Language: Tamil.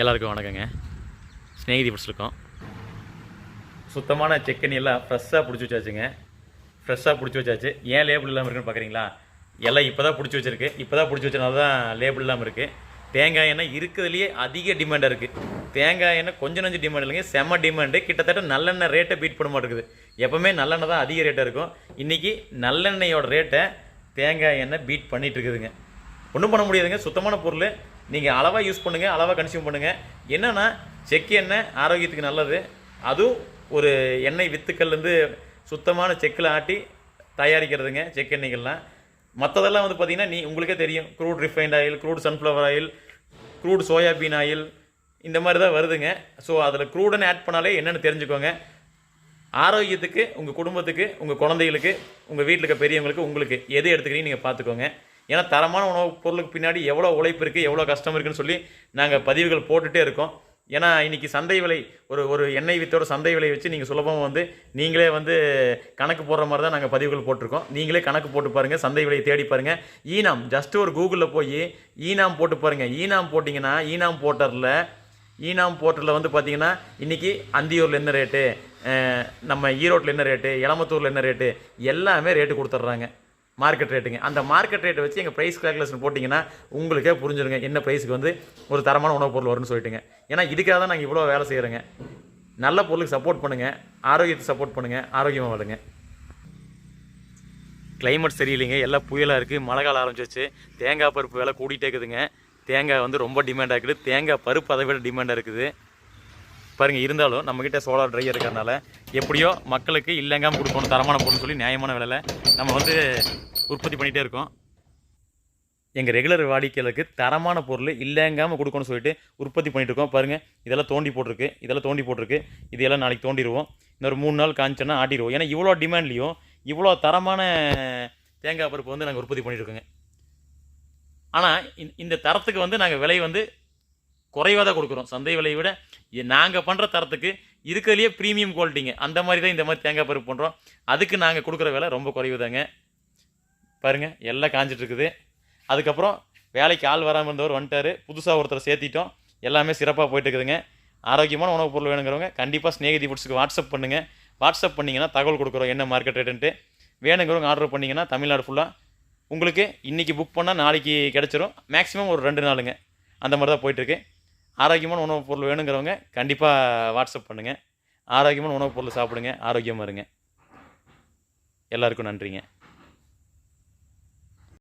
எல்லாருக்கும் வணக்கங்க. ஸ்நேகிதி பிடிச்சிருக்கோம். சுத்தமான செக்கெண்ணி எல்லாம் ஃப்ரெஷ்ஷாக பிடிச்சி வச்சாச்சுங்க. ஃப்ரெஷ்ஷாக பிடிச்சி வச்சாச்சு. ஏன் லேபிள் இல்லாமல் இருக்குன்னு பார்க்குறீங்களா? எல்லாம் இப்போ தான் பிடிச்சி வச்சிருக்கு. இப்போ தான் பிடிச்சி வச்சனால தான் லேபிள் இல்லாமல் இருக்குது. தேங்காய் எண்ணெய் இருக்கிறதுலையே அதிக டிமாண்டாக இருக்குது. தேங்காய் எண்ணெய் கொஞ்சம் நஞ்சு டிமாண்ட் இல்லைங்க, செம்ம டிமாண்டு. கிட்டத்தட்ட நல்லெண்ணெய் ரேட்டை பீட் பண்ண மாட்டேங்குது. எப்போவுமே நல்லெண்ணெய் தான் அதிக ரேட்டாக இருக்கும். இன்றைக்கி நல்லெண்ணெயோட ரேட்டை தேங்காய் எண்ணெய் பீட் பண்ணிகிட்டு இருக்குதுங்க. ஒன்றும் பண்ண முடியாதுங்க. சுத்தமான பொருள் நீங்கள் அளவாக யூஸ் பண்ணுங்கள், அளவாக கன்சியூம் பண்ணுங்கள். என்னென்னா செக்கு எண்ணெய் ஆரோக்கியத்துக்கு நல்லது. அதுவும் ஒரு எண்ணெய் வித்துக்கள்லேருந்து சுத்தமான செக்கில் ஆட்டி தயாரிக்கிறதுங்க செக்கெண்ணெய்கள்லாம். மற்றதெல்லாம் வந்து பார்த்திங்கன்னா உங்களுக்கே தெரியும், crude refined oil, crude sunflower oil, crude soybean oil, இந்த மாதிரி தான் வருதுங்க. ஸோ அதில் க்ரூடுன்னு ஆட் பண்ணாலே என்னென்னு தெரிஞ்சுக்கோங்க. ஆரோக்கியத்துக்கு, உங்கள் குடும்பத்துக்கு, உங்கள் குழந்தைகளுக்கு, உங்கள் வீட்டில் இருக்க பெரியவங்களுக்கு, உங்களுக்கு எது எடுத்துக்கிறீங்க நீங்கள் பார்த்துக்கோங்க. ஏன்னா தரமான உணவுப் பொருளுக்கு பின்னாடி எவ்வளோ உழைப்பு இருக்குது, எவ்வளோ கஷ்டம் இருக்குதுன்னு சொல்லி நாங்கள் பதிவுகள் போட்டுகிட்டே இருக்கோம். ஏன்னா இன்றைக்கி சந்தை விலை ஒரு எண்ணெய் வித்தோட சந்தை விலை வச்சு நீங்கள் சுலபமாக நீங்களே கணக்கு போடுற மாதிரி தான் நாங்கள் பதிவுகள் போட்டிருக்கோம். நீங்களே கணக்கு போட்டு பாருங்கள், சந்தை விலையை தேடி பாருங்கள். ஈனாம் ஜஸ்ட் ஒரு கூகுளில் போய் ஈனாம் போட்டு பாருங்கள். ஈனாம் போட்டிங்கன்னா ஈனாம் போர்ட்டலில் பார்த்தீங்கன்னா இன்றைக்கி அந்தியூரில் என்ன ரேட்டு, நம்ம ஈரோட்டில் என்ன ரேட்டு, எலமத்தூரில் என்ன ரேட்டு, எல்லாமே ரேட்டு கொடுத்துட்றாங்க. மார்க்கெட் ரேட்டுங்க. அந்த மார்க்கெட் ரேட்டை வச்சு எங்கள் ப்ரைஸ் கால்குலேஷன் போட்டிங்கன்னா உங்களுக்கே புரிஞ்சிருங்க என்ன ப்ரைஸுக்கு ஒரு தரமான உணவுப் பொருள் வரும்னு சொல்லிட்டுங்க. ஏன்னா இதுக்காக தான் நாங்கள் இவ்வளோ வேலை செய்கிறோங்க. நல்ல பொருளுக்கு சப்போர்ட் பண்ணுங்கள், ஆரோக்கியத்தை சப்போர்ட் பண்ணுங்கள், ஆரோக்கியமாக வாழுங்க. கிளைமேட் சரியில்லைங்க, எல்லாம் புயலாக இருக்குது, மழை காலம் ஆரம்பிச்சிச்சு. தேங்காய் பருப்பு விலை கூட்டிகிட்டே இருக்குதுங்க. தேங்காய் ரொம்ப டிமாண்டாக இருக்குது. தேங்காய் பருப்பு அதை விட டிமாண்டாக இருக்குது பாருங்கள். இருந்தாலும் நம்மக்கிட்ட சோலார் ட்ரையர் இருக்கிறதுனால எப்படியோ மக்களுக்கு இல்லைங்காமல் கொடுக்கணும் தரமான பொருள்னு சொல்லி நியாயமான விலையில் நம்ம உற்பத்தி பண்ணிகிட்டே இருக்கோம். எங்கள் ரெகுலர் வாடிக்கையாளருக்கு தரமான பொருள் இல்லைங்காமல் கொடுக்கணும்னு சொல்லிட்டு உற்பத்தி பண்ணிகிட்டு இருக்கோம். பாருங்கள், இதெல்லாம் தோண்டி போட்டிருக்கு. இதெல்லாம் நாளைக்கு தோண்டிடுவோம். இன்னொரு 3 நாள் காய்ச்சோன்னா ஆட்டிடுவோம். ஏன்னா இவ்வளோ டிமாண்ட்லேயும் இவ்வளோ தரமான தேங்காய் பருப்பு நாங்கள் உற்பத்தி பண்ணிகிட்டு இருக்கோங்க. ஆனால் இந்த தரத்துக்கு நாங்கள் விலை குறைவாக தான் கொடுக்குறோம். சந்தை விலையை விட நாங்கள் பண்ணுற தரத்துக்கு இருக்கிறதுலையே ப்ரீமியம் குவாலிட்டிங்க. அந்த மாதிரி தான் இந்த மாதிரி தேங்காய் பருப்பு பண்ணுறோம். அதுக்கு நாங்கள் கொடுக்குற விலை ரொம்ப குறைவு தாங்க. பாருங்கள், எல்லாம் காஞ்சிட்ருக்குது. அதுக்கப்புறம் வேலைக்கு ஆள் வராமல் இருந்தவர் வந்துட்டார். புதுசாக ஒருத்தரை சேர்த்திட்டோம். எல்லாமே சிறப்பாக போயிட்டுருக்குதுங்க. ஆரோக்கியமான உணவுப் பொருள் வேணுங்கிறவங்க கண்டிப்பாக ஸ்நேகிதி ஃபுட்ஸுக்கு வாட்ஸ்அப் பண்ணுங்கள். வாட்ஸ்அப் பண்ணிங்கன்னா தகவல் கொடுக்குறோம் என்ன மார்க்கெட் ரேட்டுன்ட்டு. வேணுங்கிறவங்க ஆர்டர் பண்ணிங்கன்னா தமிழ்நாடு ஃபுல்லாக உங்களுக்கு இன்றைக்கி புக் பண்ணால் நாளைக்கு கிடச்சிரும். மேக்ஸிமம் ஒரு 2 நாளுங்க. அந்த மாதிரி தான் போயிட்டுருக்கு. ஆரோக்கியமான உணவுப் பொருள் வேணுங்கிறவங்க கண்டிப்பாக வாட்ஸ்அப் பண்ணுங்கள். ஆரோக்கியமான உணவுப் பொருள் சாப்பிடுங்க, ஆரோக்கியமாக இருங்க. எல்லாருக்கும் நன்றிங்க.